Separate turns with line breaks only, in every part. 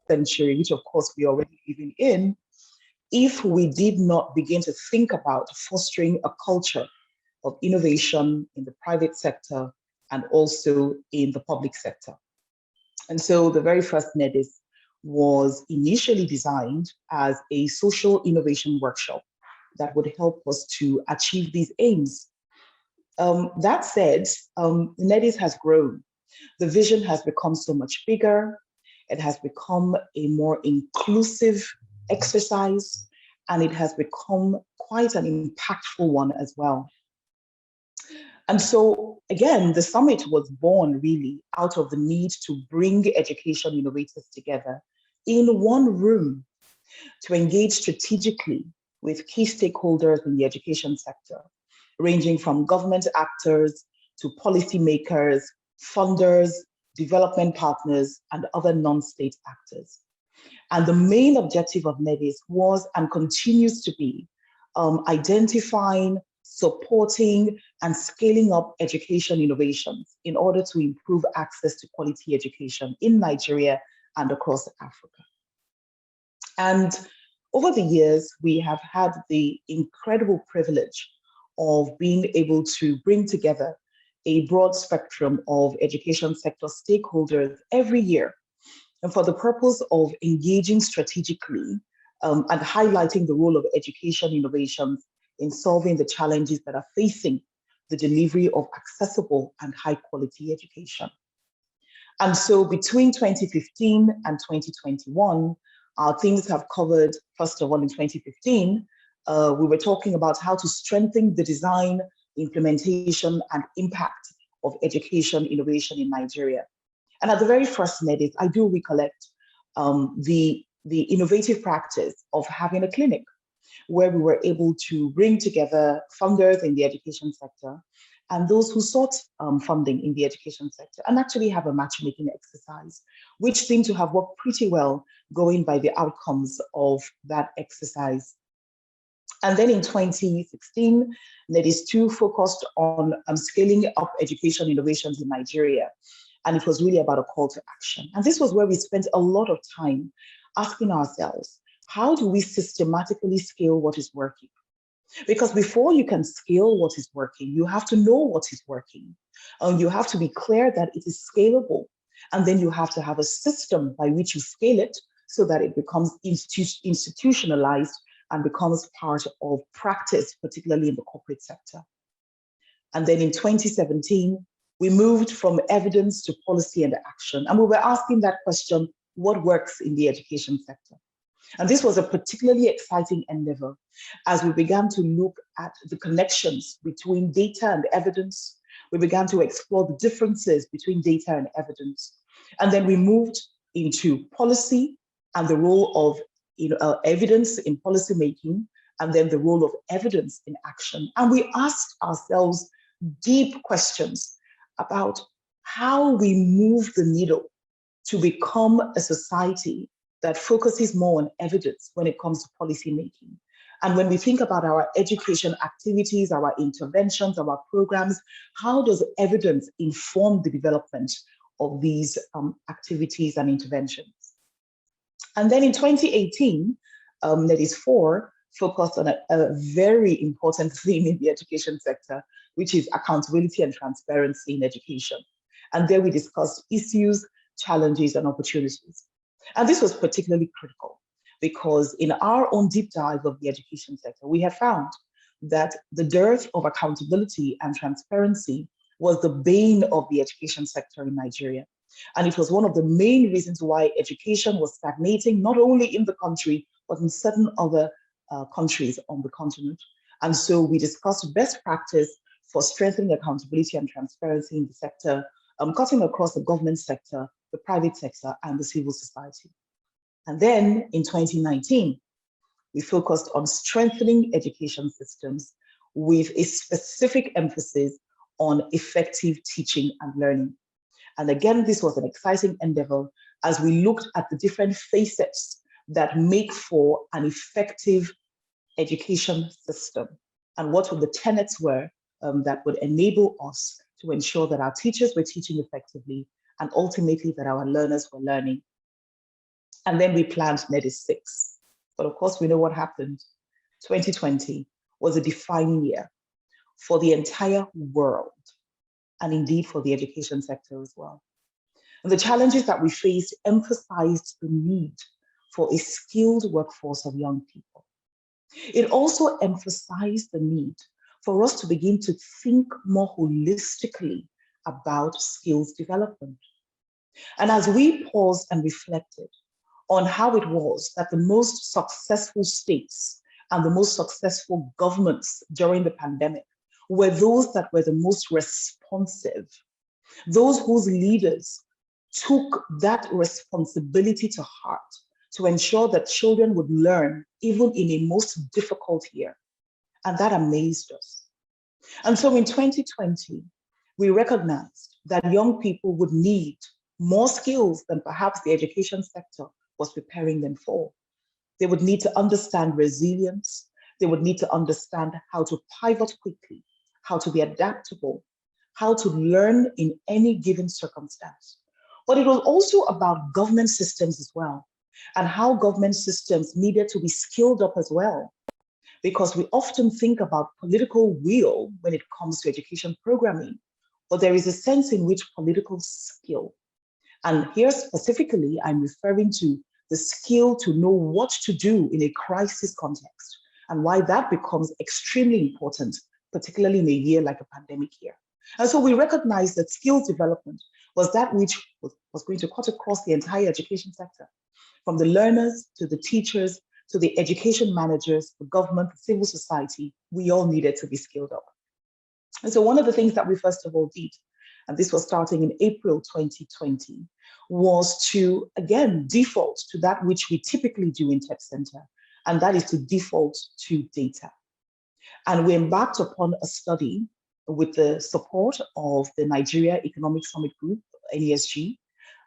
century, which of course we are already living in, if we did not begin to think about fostering a culture of innovation in the private sector and also in the public sector. And so the very first NEDIS was initially designed as a social innovation workshop that would help us to achieve these aims. That said, NEDIS has grown. The vision has become so much bigger. It has become a more inclusive exercise, and it has become quite an impactful one as well. And so, again, the summit was born really out of the need to bring education innovators together in one room to engage strategically with key stakeholders in the education sector, ranging from government actors to policymakers, funders, development partners, and other non-state actors. And the main objective of NEDIS was and continues to be identifying, supporting, and scaling up education innovations in order to improve access to quality education in Nigeria and across Africa. And over the years, we have had the incredible privilege of being able to bring together a broad spectrum of education sector stakeholders every year, and for the purpose of engaging strategically and highlighting the role of education innovations in solving the challenges that are facing the delivery of accessible and high quality education. And so between 2015 and 2021, our themes have covered, first of all, in 2015, we were talking about how to strengthen the design, implementation, and impact of education innovation in Nigeria. And at the very first NEDIS, I do recollect the innovative practice of having a clinic where we were able to bring together funders in the education sector and those who sought funding in the education sector and actually have a matchmaking exercise, which seemed to have worked pretty well going by the outcomes of that exercise. And then in 2016, NEDIS 2 focused on scaling up education innovations in Nigeria. And it was really about a call to action. And this was where we spent a lot of time asking ourselves, how do we systematically scale what is working? Because before you can scale what is working, you have to know what is working. You have to be clear that it is scalable. And then you have to have a system by which you scale it so that it becomes institutionalized and becomes part of practice, particularly in the corporate sector. And then in 2017, we moved from evidence to policy and action. And we were asking that question, what works in the education sector? And this was a particularly exciting endeavor as we began to look at the connections between data and evidence. We began to explore the differences between data and evidence. And then we moved into policy and the role of evidence in policy making, and then the role of evidence in action. And we asked ourselves deep questions about how we move the needle to become a society that focuses more on evidence when it comes to policy making. And when we think about our education activities, our interventions, our programs, how does evidence inform the development of these activities and interventions? And then in 2018, NEDIS 4 focused on a very important theme in the education sector, which is accountability and transparency in education. And there we discussed issues, challenges, and opportunities. And this was particularly critical because in our own deep dive of the education sector, we have found that the dearth of accountability and transparency was the bane of the education sector in Nigeria. And it was one of the main reasons why education was stagnating, not only in the country, but in certain other countries on the continent. And so we discussed best practice for strengthening accountability and transparency in the sector, cutting across the government sector, the private sector, and the civil society. And then in 2019, we focused on strengthening education systems with a specific emphasis on effective teaching and learning. And again, this was an exciting endeavor as we looked at the different facets that make for an effective education system and what the tenets were that would enable us to ensure that our teachers were teaching effectively and ultimately that our learners were learning. And then we planned NEDIS 6. But of course, we know what happened. 2020 was a defining year for the entire world, and indeed for the education sector as well. And the challenges that we faced emphasized the need for a skilled workforce of young people. It also emphasized the need for us to begin to think more holistically about skills development. And as we paused and reflected on how it was that the most successful states and the most successful governments during the pandemic were those that were the most responsive, those whose leaders took that responsibility to heart to ensure that children would learn even in a most difficult year. And that amazed us. And so in 2020, we recognized that young people would need more skills than perhaps the education sector was preparing them for. They would need to understand resilience. They would need to understand how to pivot quickly, how to be adaptable, how to learn in any given circumstance. But it was also about government systems as well, and how government systems needed to be skilled up as well. Because we often think about political will when it comes to education programming, but there is a sense in which political skill, and here specifically, I'm referring to the skill to know what to do in a crisis context, and why that becomes extremely important, particularly in a year like a pandemic year. And so we recognize that skills development was that which was going to cut across the entire education sector, from the learners to the teachers to the education managers, the government, the civil society. We all needed to be skilled up. And so one of the things that we first of all did, and this was starting in April 2020, was to, again, default to that which we typically do in Tech Center, and that is to default to data. And we embarked upon a study with the support of the Nigeria Economic Summit Group, NESG,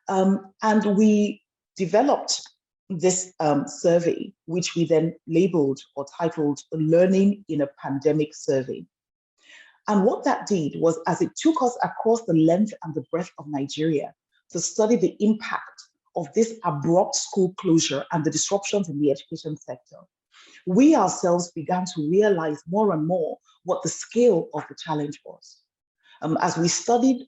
and we developed this survey, which we then labeled or titled Learning in a Pandemic Survey. And what that did was, as it took us across the length and the breadth of Nigeria to study the impact of this abrupt school closure and the disruptions in the education sector, we ourselves began to realize more and more what the scale of the challenge was. As we studied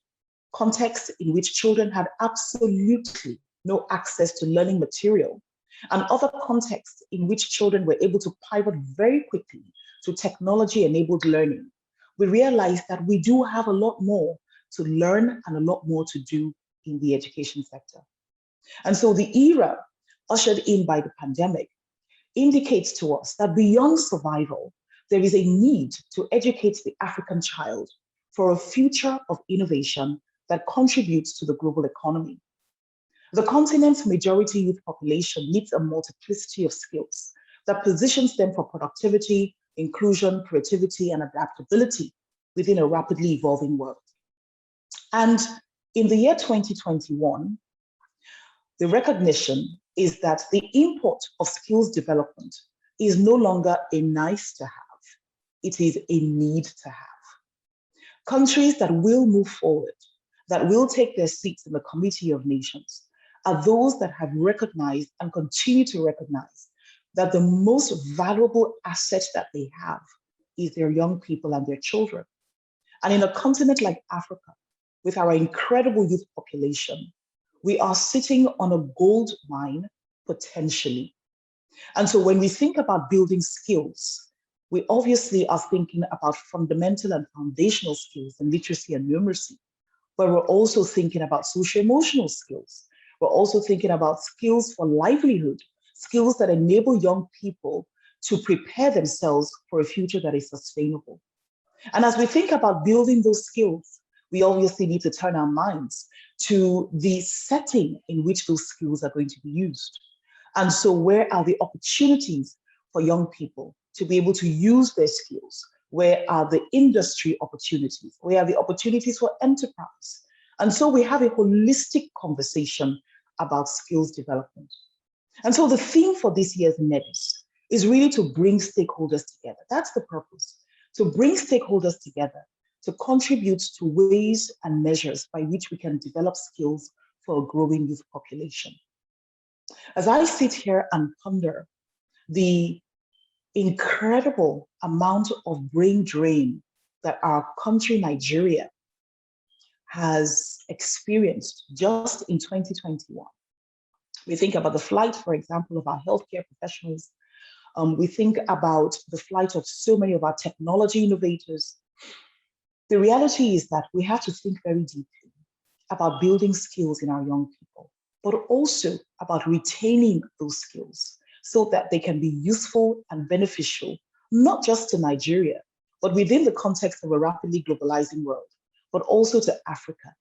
contexts in which children had absolutely no access to learning material, and other contexts in which children were able to pivot very quickly to technology-enabled learning, we realized that we do have a lot more to learn and a lot more to do in the education sector. And so the era ushered in by the pandemic indicates to us that beyond survival, there is a need to educate the African child for a future of innovation that contributes to the global economy. The continent's majority youth population needs a multiplicity of skills that positions them for productivity, inclusion, creativity, and adaptability within a rapidly evolving world. And in the year 2021, the recognition is that the import of skills development is no longer a nice to have, it is a need to have. Countries that will move forward, that will take their seats in the Committee of Nations, are those that have recognized and continue to recognize that the most valuable asset that they have is their young people and their children. And in a continent like Africa, with our incredible youth population, we are sitting on a gold mine potentially. And so when we think about building skills, we obviously are thinking about fundamental and foundational skills in literacy and numeracy, but we're also thinking about socio-emotional skills. We're also thinking about skills for livelihood, skills that enable young people to prepare themselves for a future that is sustainable. And as we think about building those skills, we obviously need to turn our minds to the setting in which those skills are going to be used. And so where are the opportunities for young people to be able to use their skills? Where are the industry opportunities? Where are the opportunities for enterprise? And so we have a holistic conversation about skills development. And so the theme for this year's NEDIS is really to bring stakeholders together. That's the purpose, to bring stakeholders together to contribute to ways and measures by which we can develop skills for a growing youth population. As I sit here and ponder the incredible amount of brain drain that our country, Nigeria, has experienced just in 2021. We think about the flight, for example, of our healthcare professionals. We think about the flight of so many of our technology innovators. The reality is that we have to think very deeply about building skills in our young people, but also about retaining those skills so that they can be useful and beneficial, not just to Nigeria, but within the context of a rapidly globalizing world, but also to Africa,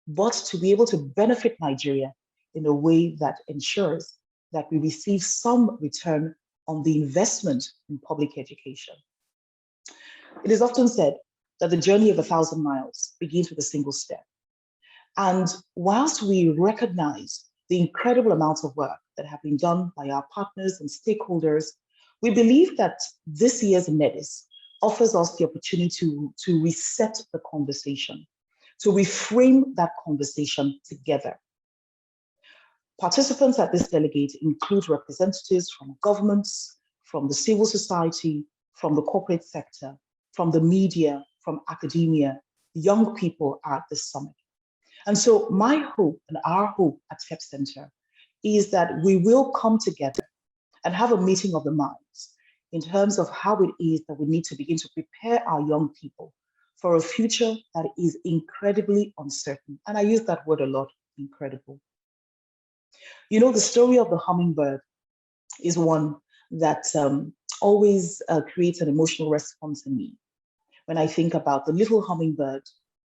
but to be able to benefit Nigeria in a way that ensures that we receive some return on the investment in public education. It is often said that the journey of 1,000 miles begins with a single step. And whilst we recognize the incredible amounts of work that have been done by our partners and stakeholders, we believe that this year's NEDIS offers us the opportunity to reset the conversation, to reframe that conversation together. Participants at this delegate include representatives from governments, from the civil society, from the corporate sector, from the media, from academia. Young people are at this summit. And so my hope and our hope at TEP Center is that we will come together and have a meeting of the minds in terms of how it is that we need to begin to prepare our young people for a future that is incredibly uncertain. And I use that word a lot, incredible. You know, the story of the hummingbird is one that always creates an emotional response in me. When I think about the little hummingbird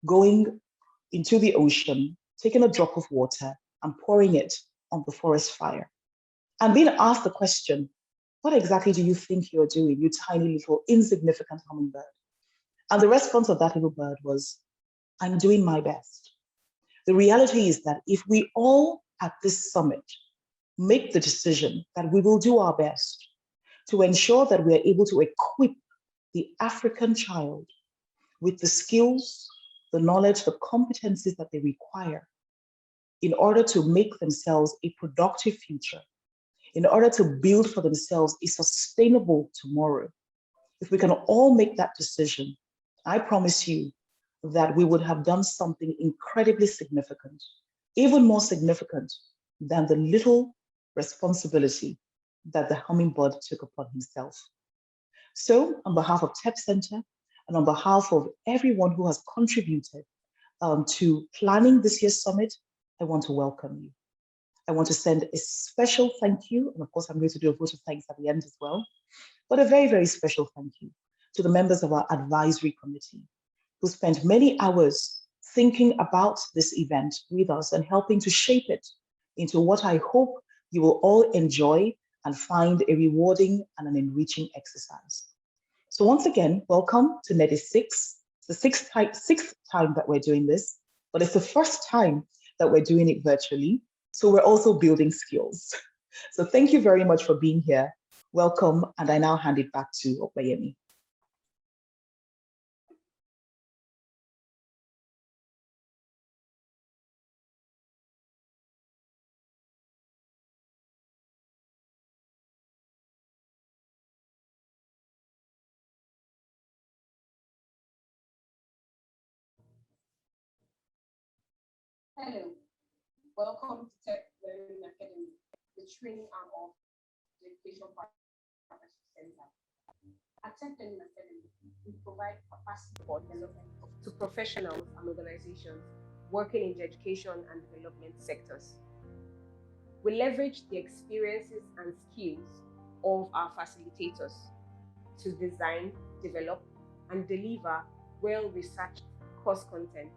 going into the ocean, taking a drop of water and pouring it on the forest fire, and being asked the question, what exactly do you think you're doing, you tiny little insignificant hummingbird? And the response of that little bird was, I'm doing my best. The reality is that if we all at this summit make the decision that we will do our best to ensure that we are able to equip the African child with the skills, the knowledge, the competencies that they require in order to make themselves a productive future, in order to build for themselves a sustainable tomorrow. If we can all make that decision, I promise you that we would have done something incredibly significant, even more significant than the little responsibility that the hummingbird took upon himself. So on behalf of TEP Center and on behalf of everyone who has contributed to planning this year's summit, I want to welcome you. I want to send a special thank you, and of course I'm going to do a vote of thanks at the end as well, but a very, very special thank you to the members of our advisory committee who spent many hours thinking about this event with us and helping to shape it into what I hope you will all enjoy and find a rewarding and an enriching exercise. So once again, welcome to NEDIS 6. It's the sixth time that we're doing this, but it's the first time that we're doing it virtually. So we're also building skills. So thank you very much for being here. Welcome, and I now hand it back to Opeyemi.
Hello, welcome to Tech Learning Academy, the training arm of the Education Partnership Center. At Tech Learning Academy, we provide capacity for development to professionals and organizations working in the education and development sectors. We leverage the experiences and skills of our facilitators to design, develop, and deliver well-researched course content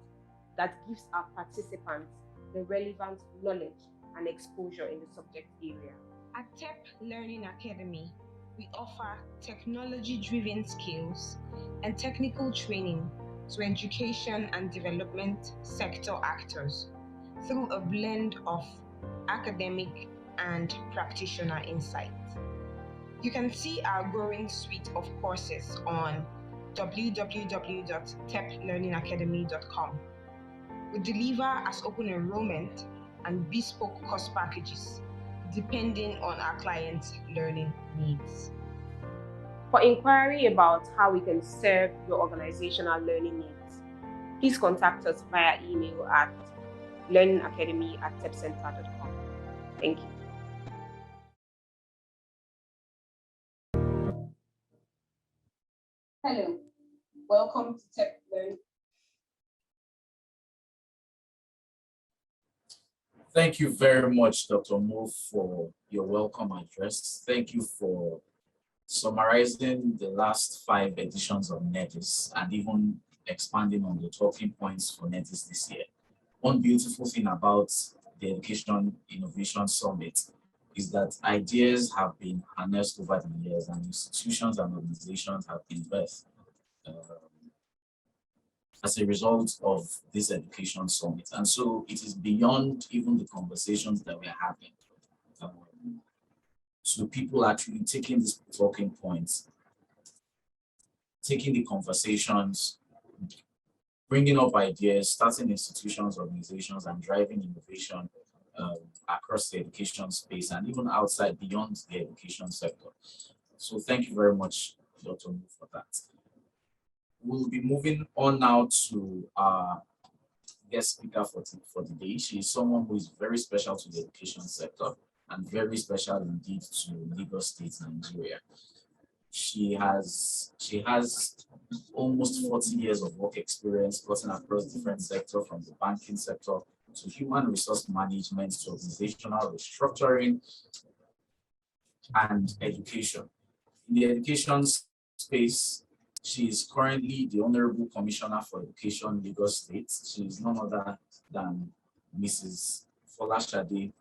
that gives our participants the relevant knowledge and exposure in the subject area.
At TEP Learning Academy, we offer technology-driven skills and technical training to education and development sector actors through a blend of academic and practitioner insight. You can see our growing suite of courses on www.teplearningacademy.com. We deliver as open enrollment and bespoke course packages depending on our clients' learning needs.
For inquiry about how we can serve your organizational learning needs, please contact us via email at learningacademy@tepcenter.com. Thank you. Hello, welcome to Tech Learn.
Thank you very much, Dr. Mo, for your welcome address. Thank you for summarizing the last 5 editions of NEDIS and even expanding on the talking points for NEDIS this year. One beautiful thing about the Education Innovation Summit is that ideas have been harnessed over the years and institutions and organizations have been birthed as a result of this education summit. And so it is beyond even the conversations that we're having. So people actually taking these talking points, taking the conversations, bringing up ideas, starting institutions, organizations, and driving innovation across the education space and even outside beyond the education sector. So thank you very much, Dr. Mu, for that. We'll be moving on now to our guest speaker for the day. She is someone who is very special to the education sector and very special indeed to Lagos State, Nigeria. She has almost 40 years of work experience cutting across different sectors, from the banking sector to human resource management to organizational restructuring and education. In the education space, she is currently the Honorable Commissioner for Education, Lagos State. She is none other than Mrs. Folashade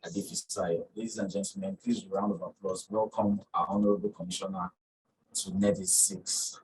Adefeso-Olateju. Ladies and gentlemen, please round of applause. Welcome our Honorable Commissioner to NEDIS 6.